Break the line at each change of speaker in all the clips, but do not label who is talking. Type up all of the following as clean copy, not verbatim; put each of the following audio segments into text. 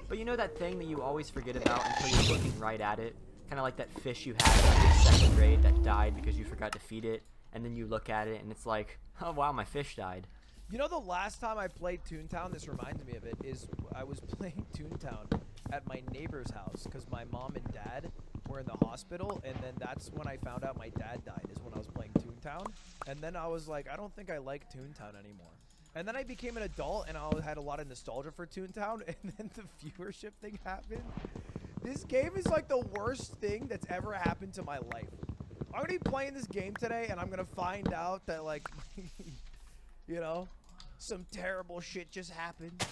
But you know that thing that you always forget about until you're looking right at it? Kind of like that fish you had in second grade that died because you forgot to feed it, and then you look at it and it's like, oh wow, my fish died.
You know, the last time I played Toontown, this reminds me of it, is I was playing Toontown at my neighbor's house because my mom and dad were in the hospital, and then that's when I found out my dad died, is when I was playing Toontown. And then I was like, I don't think I like Toontown anymore. And then I became an adult, and I had a lot of nostalgia for Toontown, and then the viewership thing happened. This game is like the worst thing that's ever happened to my life. I'm going to be playing this game today, and I'm going to find out that, like, you know, some terrible shit just happened.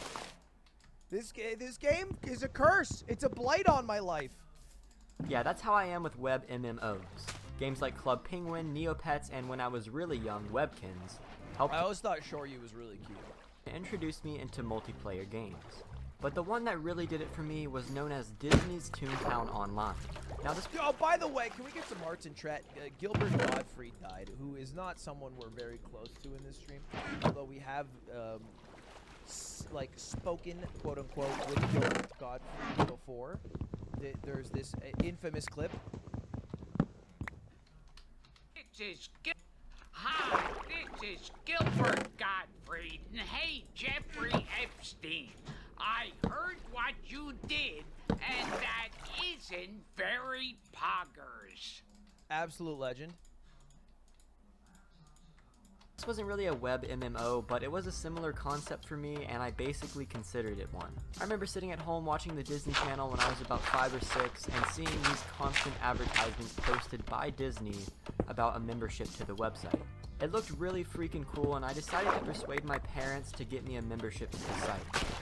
This game is a curse. It's a blight on my life.
Yeah, that's how I am with web MMOs. Games like Club Penguin, Neopets, and when I was really young, Webkins helped
I always thought Shoryu was really cute.
introduce me into multiplayer games. But the one that really did it for me was known as Disney's Toontown Online. Now this
Oh, by the way, can we get some hearts and chat? Gilbert Gottfried died, who is not someone we're very close to in this stream, although we have like spoken, quote unquote, with Gilbert Gottfried before. There's this infamous clip.
Hi, this is Gilbert Gottfried, and hey, Jeffrey Epstein. I heard what you did, and that isn't very poggers.
Absolute legend.
This wasn't really a web MMO, but it was a similar concept for me, and I basically considered it one. I remember sitting at home watching the Disney Channel when I was about 5 or 6, and seeing these constant advertisements posted by Disney about a membership to the website. It looked really freaking cool, and I decided to persuade my parents to get me a membership to the site.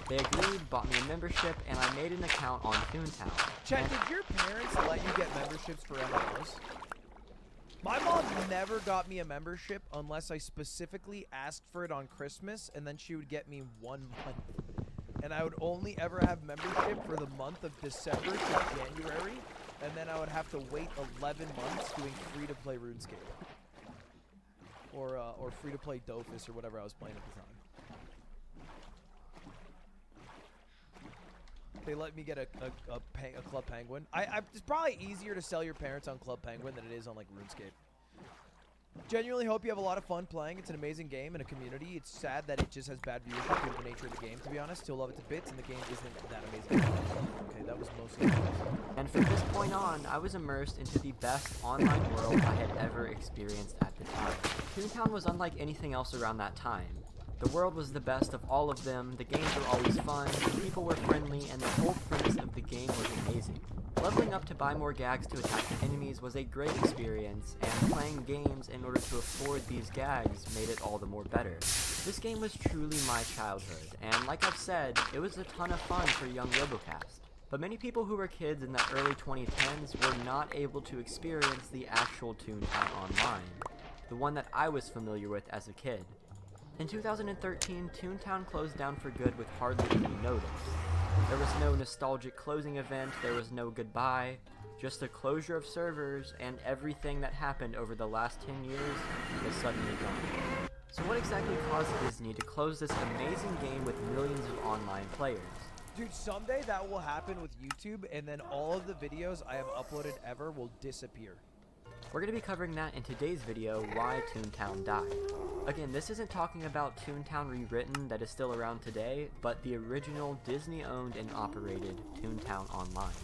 They agreed, bought me a membership, and I made an account on Toontown.
Chet, did your parents let you get memberships for MMOs? My mom never got me a membership unless I specifically asked for it on Christmas, and then she would get me 1 month. And I would only ever have membership for the month of December to January, and then I would have to wait 11 months doing free-to-play RuneScape. Or free-to-play Dofus or whatever I was playing at the time. They let me get a Club Penguin. It's probably easier to sell your parents on Club Penguin than it is on, like, RuneScape. Genuinely hope you have a lot of fun playing. It's an amazing game and a community. It's sad that it just has bad viewership due to the nature of the game, to be honest. Still love it to bits, and the game isn't that amazing. Okay, that was mostly
And from this point on, I was immersed into the best online world I had ever experienced at the time. Toontown was unlike anything else around that time. The world was the best of all of them, the games were always fun, the people were friendly, and the whole premise of the game was amazing. Leveling up to buy more gags to attack enemies was a great experience, and playing games in order to afford these gags made it all the more better. This game was truly my childhood, and like I've said, it was a ton of fun for young Robocast. But many people who were kids in the early 2010s were not able to experience the actual Toontown Online, the one that I was familiar with as a kid. In 2013, Toontown closed down for good with hardly any notice. There was no nostalgic closing event, there was no goodbye, just a closure of servers, and everything that happened over the last 10 years was suddenly gone. So what exactly caused Disney to close this amazing game with millions of online players?
Dude, someday that will happen with YouTube, and then all of the videos I have uploaded ever will disappear.
We're going to be covering that in today's video, Why Toontown Died. Again, this isn't talking about Toontown Rewritten that is still around today, but the original Disney-owned and operated Toontown Online.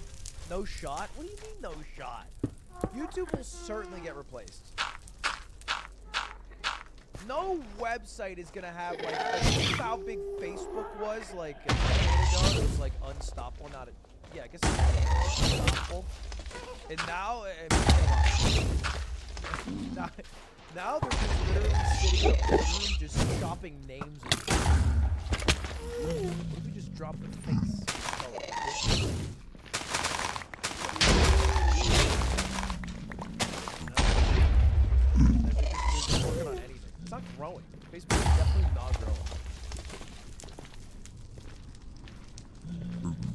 No shot? What do you mean no shot? YouTube will certainly get replaced. No website is gonna have, like, think of how big Facebook was, like, a decade ago. It was, like, unstoppable, not a, yeah, I guess it's unstoppable. And now, now they're just literally sitting in a room just chopping names. What if we just drop the face? They're working on anything. It's not growing. Facebook is definitely not growing.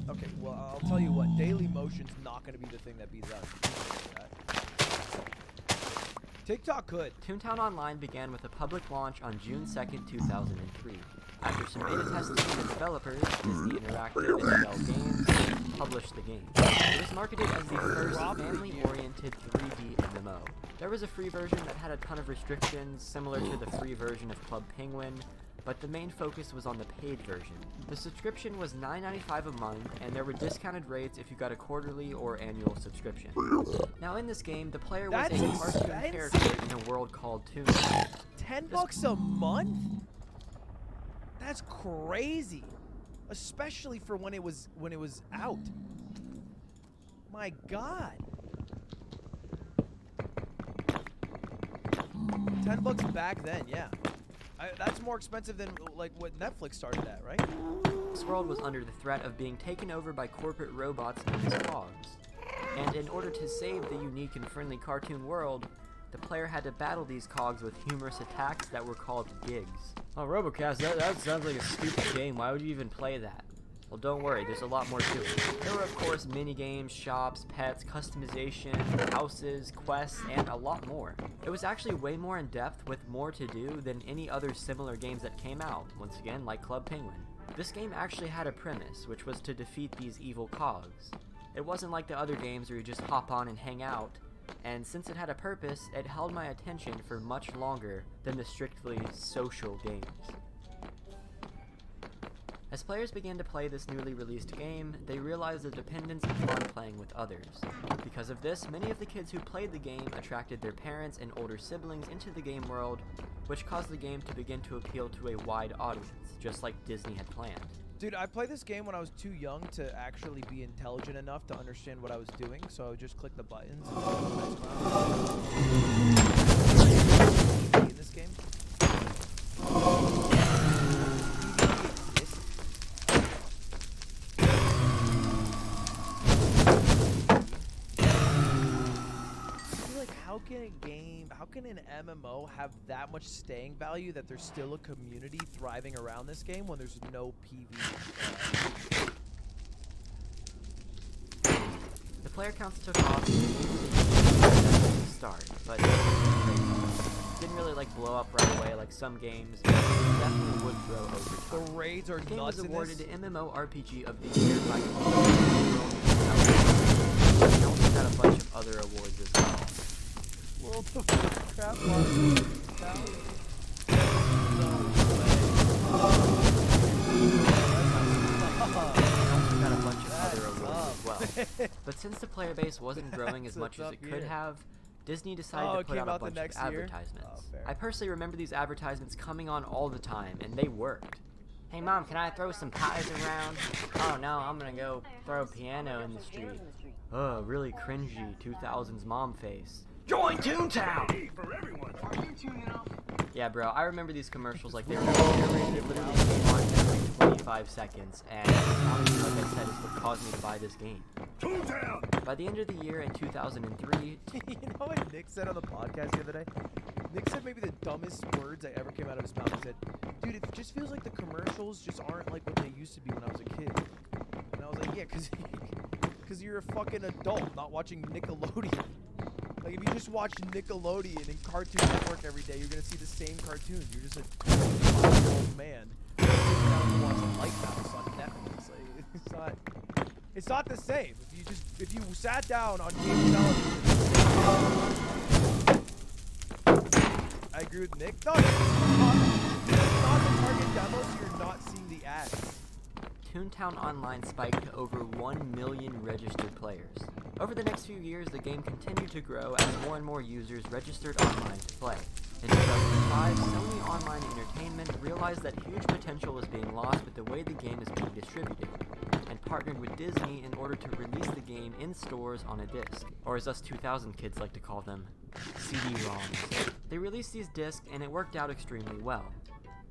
Okay, well, I'll tell you what. Daily Motion's not going to be the thing that beats us. TikTok could.
Toontown Online began with a public launch on June 2nd, 2003. After some beta testing, the developers, Disney Interactive and Shell Games, publish the game. It was marketed as the first
Drop the
family-oriented 3D MMO. There was a free version that had a ton of restrictions, similar to the free version of Club Penguin, but the main focus was on the paid version. The subscription was $9.95 a month, and there were discounted rates if you got a quarterly or annual subscription. Now in this game, the player was
That's
a cartoon
expensive.
character in a world called Toontown.
$10 a month? That's crazy. Especially for when it was out. My God. $10 back then, yeah. That's more expensive than like what Netflix started at, right?
This world was under the threat of being taken over by corporate robots known as cogs. And in order to save the unique and friendly cartoon world, the player had to battle these cogs with humorous attacks that were called gigs. Oh, Robocast, that sounds like a stupid game. Why would you even play that? Well, don't worry, there's a lot more to it. There were, of course, mini-games, shops, pets, customization, houses, quests, and a lot more. It was actually way more in-depth with more to do than any other similar games that came out, once again, like Club Penguin. This game actually had a premise, which was to defeat these evil cogs. It wasn't like the other games where you just hop on and hang out, and since it had a purpose, it held my attention for much longer than the strictly social games. As players began to play this newly released game, they realized the dependence upon playing with others. Because of this, many of the kids who played the game attracted their parents and older siblings into the game world, which caused the game to begin to appeal to a wide audience, just like Disney had planned.
Dude, I played this game when I was too young to actually be intelligent enough to understand what I was doing, so I would just click the buttons and in this game. How can an MMO have that much staying value that there's still a community thriving around this game when there's no PvP?
The player counts took off at the start, but it didn't really like blow up right away like some games. It definitely would grow over time.
The raids are
The game
nuts
was
in
awarded
this.
MMORPG of the Year by World. It also had a bunch of other awards as well.
World of Warcraft Monsters Town? No
Got a bunch of other awards as well. But since the player base wasn't growing as much as it could have, Disney decided to put out a bunch of advertisements. I personally remember these advertisements coming on all the time, and they worked. Hey mom, can I throw some pies around? Oh no, I'm gonna go throw a piano in the street. Oh, really cringy 2000s mom face. Join Toontown! Yeah, bro, I remember these commercials like they were narrated. Literally came on every 25 seconds, and honestly, like I said, is what caused me to buy this game. Toontown! By the end of the year in 2003...
You know what Nick said on the podcast the other day? Nick said maybe the dumbest words that ever came out of his mouth. He said, dude, it just feels like the commercials just aren't like what they used to be when I was a kid. And I was like, yeah, because you're a fucking adult not watching Nickelodeon. Like, if you just watch Nickelodeon and Cartoon Network every day, you're gonna see the same cartoons. You're just a 5-year-old man sitting down to watch a Lighthouse on Netflix. Like, it's not the same. If you sat down on cable television, I agree with Nick. No, it's not the target demo, so you're not seeing the ads.
Toontown Online spiked to over 1 million registered players. Over the next few years, the game continued to grow as more and more users registered online to play. In 2005, Sony Online Entertainment realized that huge potential was being lost with the way the game is being distributed, and partnered with Disney in order to release the game in stores on a disc, or as us 2000 kids like to call them, CD-ROMs. They released these discs and it worked out extremely well.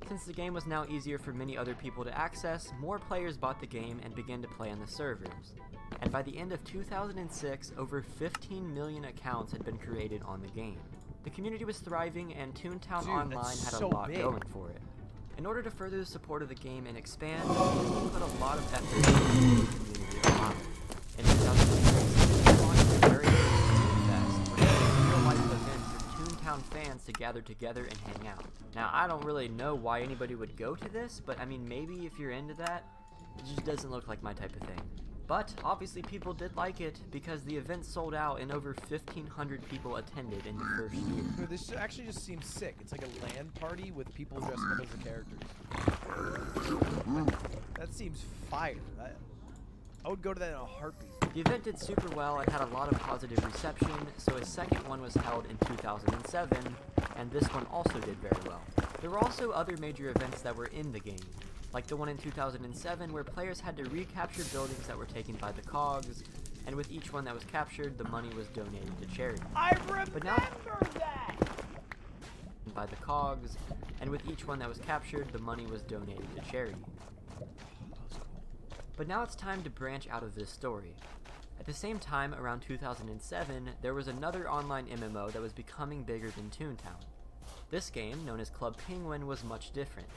Since the game was now easier for many other people to access, more players bought the game and began to play on the servers. And by the end of 2006, over 15 million accounts had been created on the game. The community was thriving and Toontown Online had a lot going for it. In order to further the support of the game and expand, Disney put a lot of effort into the community online. In 2006, they launched their very first Toon Fest, which was a real-life event for Toontown fans to gather together and hang out. Now, I don't really know why anybody would go to this, but I mean, maybe if you're into that, it just doesn't look like my type of thing. But obviously people did like it because the event sold out and over 1,500 people attended in the first year.
Dude, this actually just seems sick. It's like a LAN party with people dressing up as the characters. That seems fire. I would go to that in a heartbeat.
The event did super well and had a lot of positive reception, so a second one was held in 2007, and this one also did very well. There were also other major events that were in the game, like the one in 2007 where players had to recapture buildings that were taken by the Cogs, and with each one that was captured, the money was donated to charity.
I remember that!
By the Cogs, and with each one that was captured, the money was donated to charity. But now it's time to branch out of this story. At the same time, around 2007, there was another online MMO that was becoming bigger than Toontown. This game, known as Club Penguin, was much different.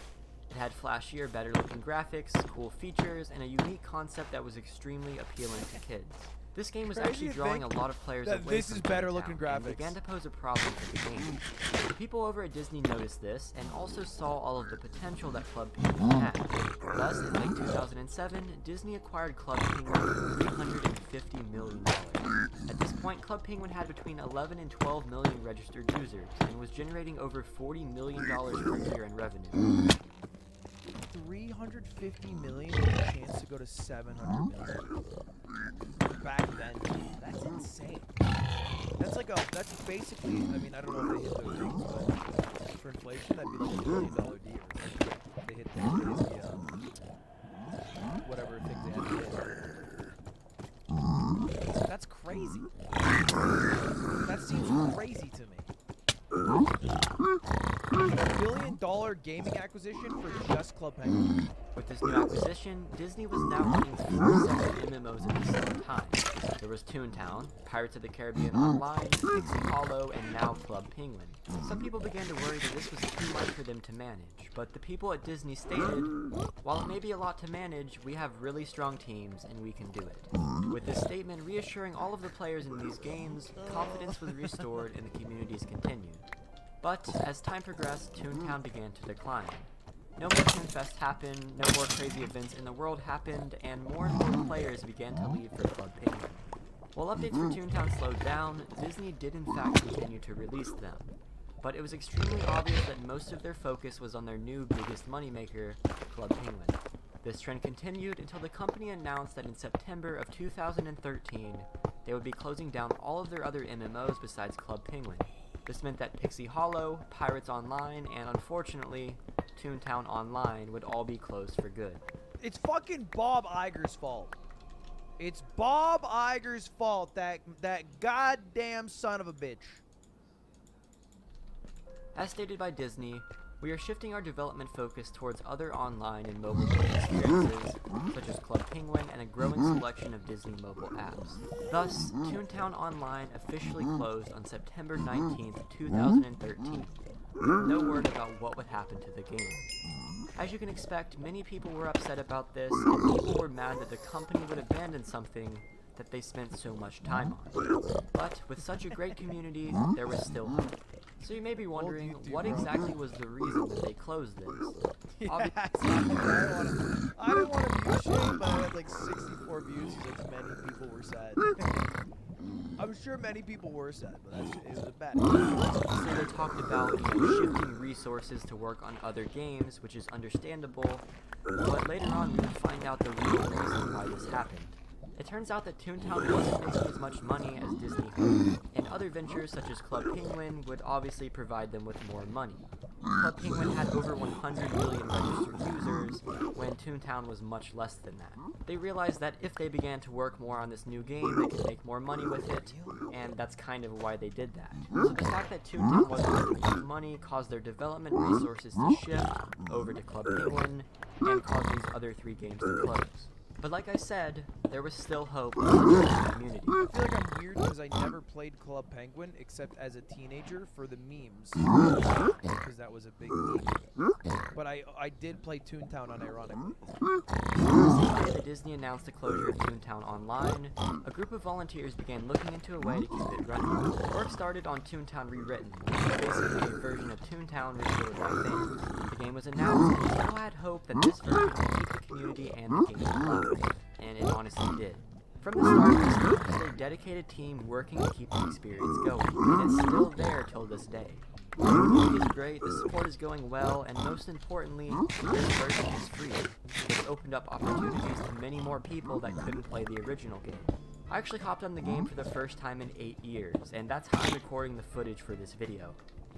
It had flashier, better-looking graphics, cool features, and a unique concept that was extremely appealing to kids. This game was actually drawing a lot of players away
this is
from
better-looking
Toontown and
graphics.
began to pose a problem for the game. The people over at Disney noticed this and also saw all of the potential that Club Penguin had. Thus, in late 2007, Disney acquired Club Penguin for $350 million. At this point, Club Penguin had between 11 and 12 million registered users and was generating over $40 million per year in revenue.
350 million with a chance to go to 700 million. Back then, that's insane. That's basically, I mean, I don't know if they hit those things, but for inflation, that'd be like $1 billion deal. They hit the whatever things they had to hit. That's crazy. That seems crazy to me. $1 billion gaming acquisition for just Club Penguin.
With this new acquisition, Disney was now running 4 separate MMOs at the same time. There was Toontown, Pirates of the Caribbean Online, Pixie Hollow, and now Club Penguin. Some people began to worry that this was too much for them to manage, but the people at Disney stated, while it may be a lot to manage, we have really strong teams and we can do it. With this statement reassuring all of the players in these games, confidence was restored and the communities continued. But as time progressed, Toontown began to decline. No more ToonFest happened, no more crazy events in the world happened, and more players began to leave for Club Penguin. While updates for Toontown slowed down, Disney did in fact continue to release them. But it was extremely obvious that most of their focus was on their new biggest moneymaker, Club Penguin. This trend continued until the company announced that in September of 2013, they would be closing down all of their other MMOs besides Club Penguin. This meant that Pixie Hollow, Pirates Online, and unfortunately, Toontown Online would all be closed for good.
It's fucking Bob Iger's fault. It's Bob Iger's fault, that goddamn son of a bitch.
As stated by Disney, we are shifting our development focus towards other online and mobile experiences, such as Club Penguin and a growing selection of Disney mobile apps. Thus, Toontown Online officially closed on September 19th, 2013. No word about what would happen to the game. As you can expect, many people were upset about this, and people were mad that the company would abandon something that they spent so much time on. But with such a great community, there was still hope. So you may be wondering, what exactly was the reason that they closed this?
Yeah, exactly. I didn't want to view shame, but I had like 64 views because many people were sad. I'm sure many people were sad, but it was bad.
So they talked about shifting resources to work on other games, which is understandable, but later on we would find out the real reason why this happened. It turns out that Toontown wasn't making as much money as Disney hoped, and other ventures such as Club Penguin would obviously provide them with more money. Club Penguin had over 100 million registered users, when Toontown was much less than that. They realized that if they began to work more on this new game, they could make more money with it, and that's kind of why they did that. So the fact that Toontown wasn't making enough money caused their development resources to shift over to Club Penguin, and caused these other 3 games to close. But like I said, there was still hope in the community.
I feel like I'm weird because I never played Club Penguin except as a teenager for the memes. Because that was a big meme. But I did play Toontown unironically.
The day that Disney announced the closure of Toontown Online, a group of volunteers began looking into a way to keep it running. Work started on Toontown Rewritten, basically a version of Toontown restored by fans. The game was announced, and people had hope that this version would keep the community and the game alive, and it honestly did. From the start, this was a dedicated team working to keep the experience going, and it's still there till this day. The community is great, the support is going well, and most importantly, this version is free. It's opened up opportunities to many more people that couldn't play the original game. I actually hopped on the game for the first time in 8 years, and that's how I'm recording the footage for this video.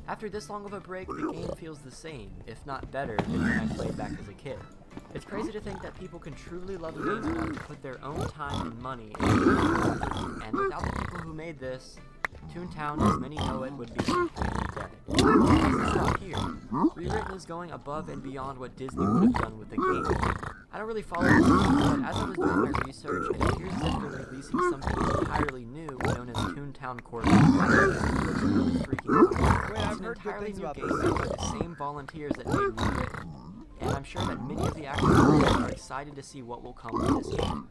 After this long of a break, the game feels the same, if not better, than when I played back as a kid. It's crazy to think that people can truly love a game enough to put their own time and money into it, and without the people who made this, Toontown, as many know it, would be completely dead. It doesn't stop here. Rewritten is going above and beyond what Disney would have done with the game. I don't really follow this, but as I was doing my research, it appears as if they're releasing something entirely new known as Toontown Core 2. It's really freaking out.
Wait, I've
It's an
heard good
entirely
things
new
about
game
this.
made by the same volunteers that made Rewritten, and I'm sure that many of the active players are excited to see what will come of this game.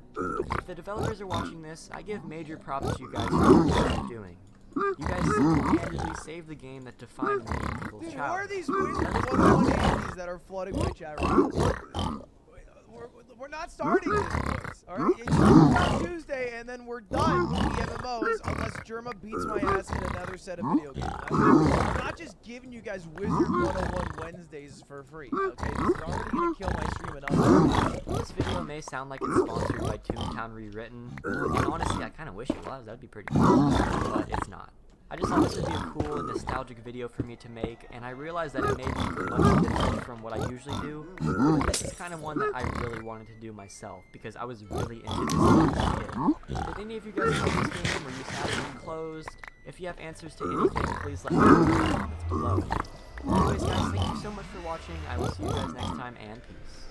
If the developers are watching this, I give major props to you guys for what you're doing. You guys single-handedly saved the game that defined many people's
Dude, who are
childhood.
these Wizard 101 that are flooding my chat room? We're not starting this, boys. Alright? It's Tuesday, and then we're done with the MMOs unless Germa beats my ass in another set of video games. I'm not just giving you guys Wizard 101 Wednesdays for free, okay? This is already gonna kill my stream enough.
This video may sound like it's sponsored by Toontown Rewritten, and honestly, I kind of wish it was. That'd be pretty cool, but it's not. I just thought this would be a cool and nostalgic video for me to make, and I realized that it may be much different from what I usually do, but this is kind of one that I really wanted to do myself, because I was really into this game as a kid. Did any of you guys play this game, or use it when closed? If you have answers to anything, please let me know in the comments below. Anyways guys, thank you so much for watching. I will see you guys next time, and peace.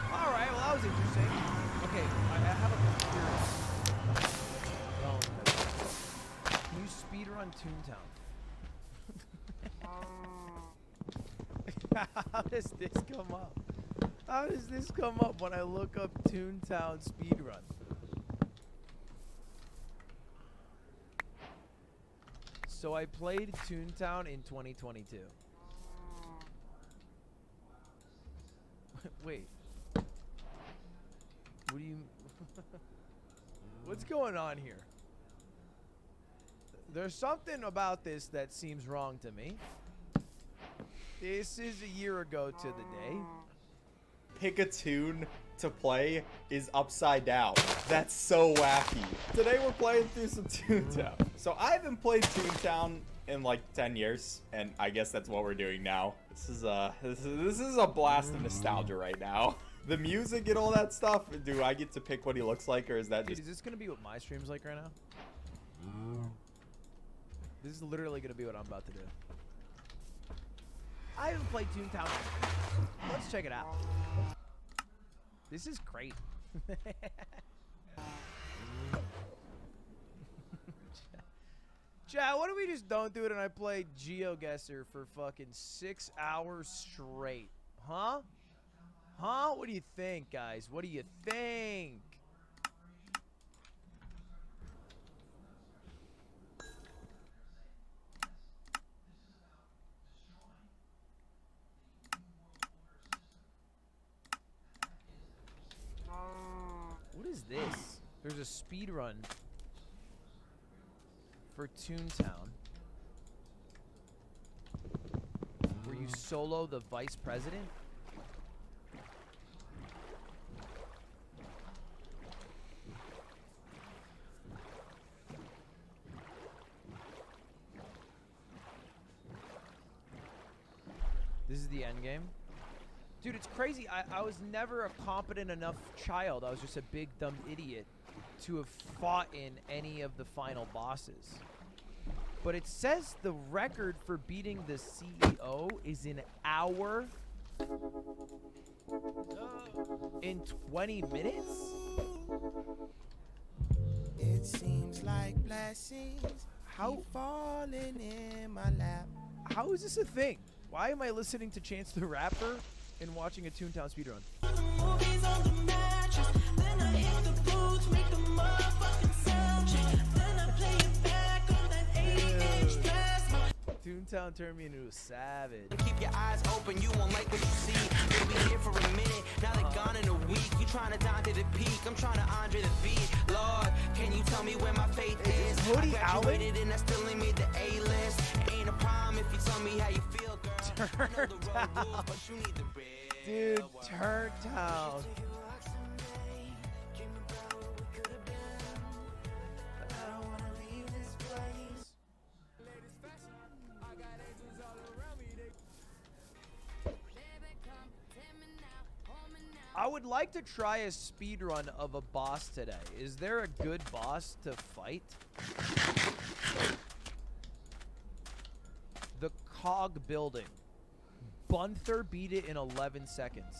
Alright, well that was interesting. Okay, I have a conspiracy. Can you speedrun Toontown? How does this come up? How does this come up when I look up Toontown speedrun? So I played Toontown in 2022. Wait. What do you... What's going on here? There's something about this that seems wrong to me. This is a year ago to the day.
Pick a tune to play is upside down. That's so wacky. Today we're playing through some Toontown. So I haven't played Toontown in like 10 years, and I guess that's what we're doing now. This is a blast of nostalgia right now. The music and all that stuff, do I get to pick what he looks like, or is that
Dude,
just...
is this gonna be what my stream's like right now? This is literally gonna be what I'm about to do. I haven't played Toontown. Let's check it out. This is great. Chat, what if we just don't do it and I play GeoGuessr for fucking 6 hours straight? Huh? Huh? What do you think, guys? What do you think? What is this? There's a speed run for Toontown where you solo the vice president. This is the end game. Dude, it's crazy. I was never a competent enough child. I was just a big dumb idiot to have fought in any of the final bosses. But it says the record for beating the CEO is an hour in 20 minutes?
It seems like blessings
How
falling in my lap.
how is this a thing? Why am I listening to Chance the Rapper and watching a Toontown speedrun? Toontown Toontown turned me into a savage.
Keep your eyes open, you won't like what you see. They'll be here for a minute, now they're gone in a week. You trying to dine to the peak, I'm trying to Andre the beat. Lord, can you tell me where my faith is?
Hoodie
I graduated and I still ain't made the A-list. Ain't a problem if you tell me how you feel, girl. I know the road rules, but you need the real.
Dude, Turntown. I would like to try a speed run of a boss today. Is there a good boss to fight? The Cog Building. Bunther beat it in 11 seconds.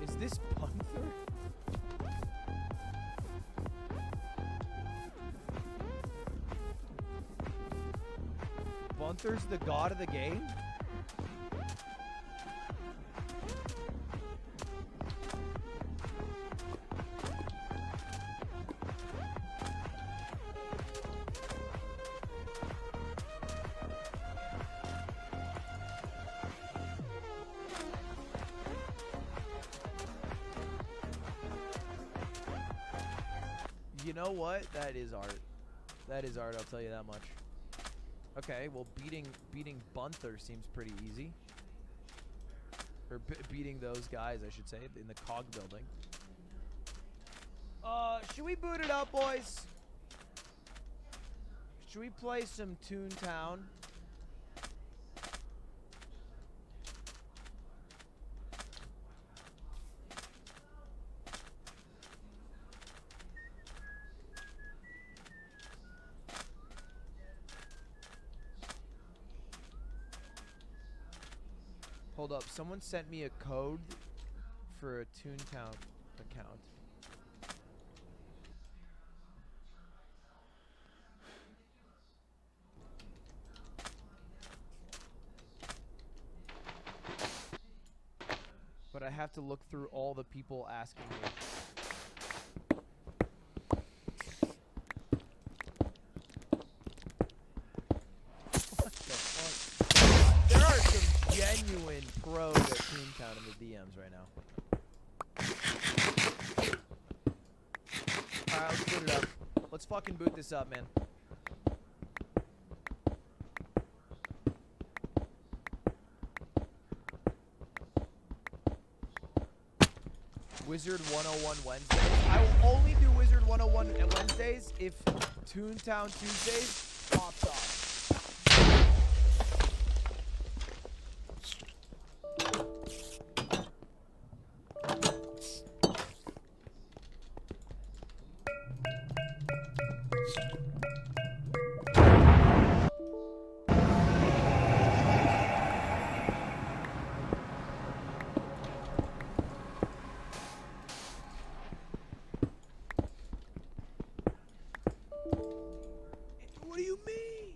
Is this Bunther? Bunther's the god of the game? You know what? That is art. That is art, I'll tell you that much. Okay, well, beating Bunther seems pretty easy. Or beating those guys, I should say, in the Cog Building. Should we boot it up, boys? Should we play some Toontown? Hold up, someone sent me a code for a Toontown account. But I have to look through all the people asking me. What the fuck? There are some genuine pros at Toontown in the DMs right now. Alright, let's boot it up. Let's fucking boot this up, man. Wizard 101 Wednesdays. I will only do Wizard 101 at Wednesdays if Toontown Tuesdays pops off. What do you mean?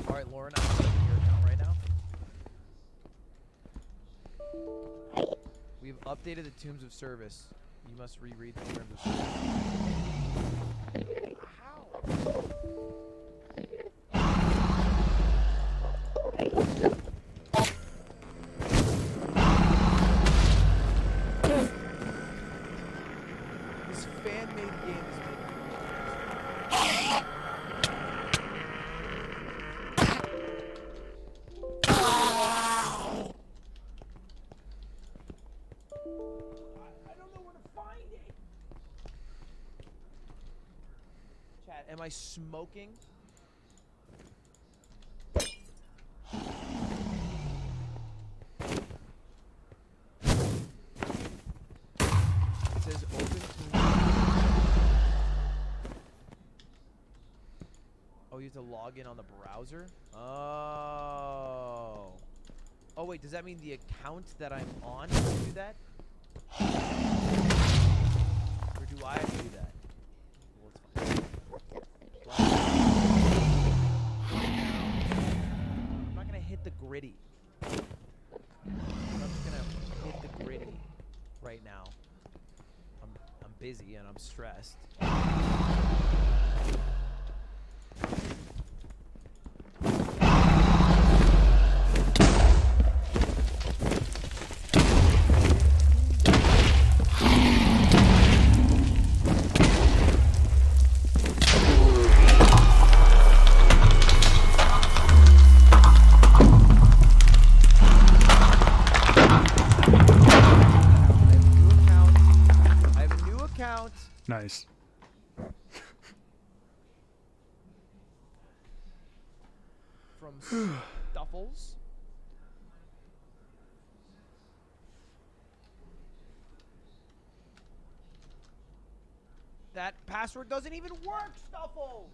Alright, Lauren, I'm checking your account right now. We've updated the Tombs of Service. You must reread the Terms of Service. How? This fan-made game is I don't know where to find it. Chat, am I smoking? It says open to. Oh, you have to log in on the browser? Oh. Oh, wait, does that mean the account that I'm on has to do that? Or do I have to do that? Well, it's fine. right now. I'm busy and I'm stressed. I have a new account.
Nice.
From Stuffles. That password doesn't even work, Stuffles!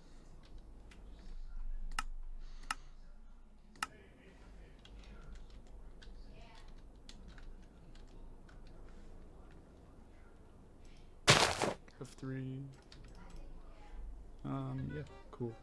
F3. Yeah, cool.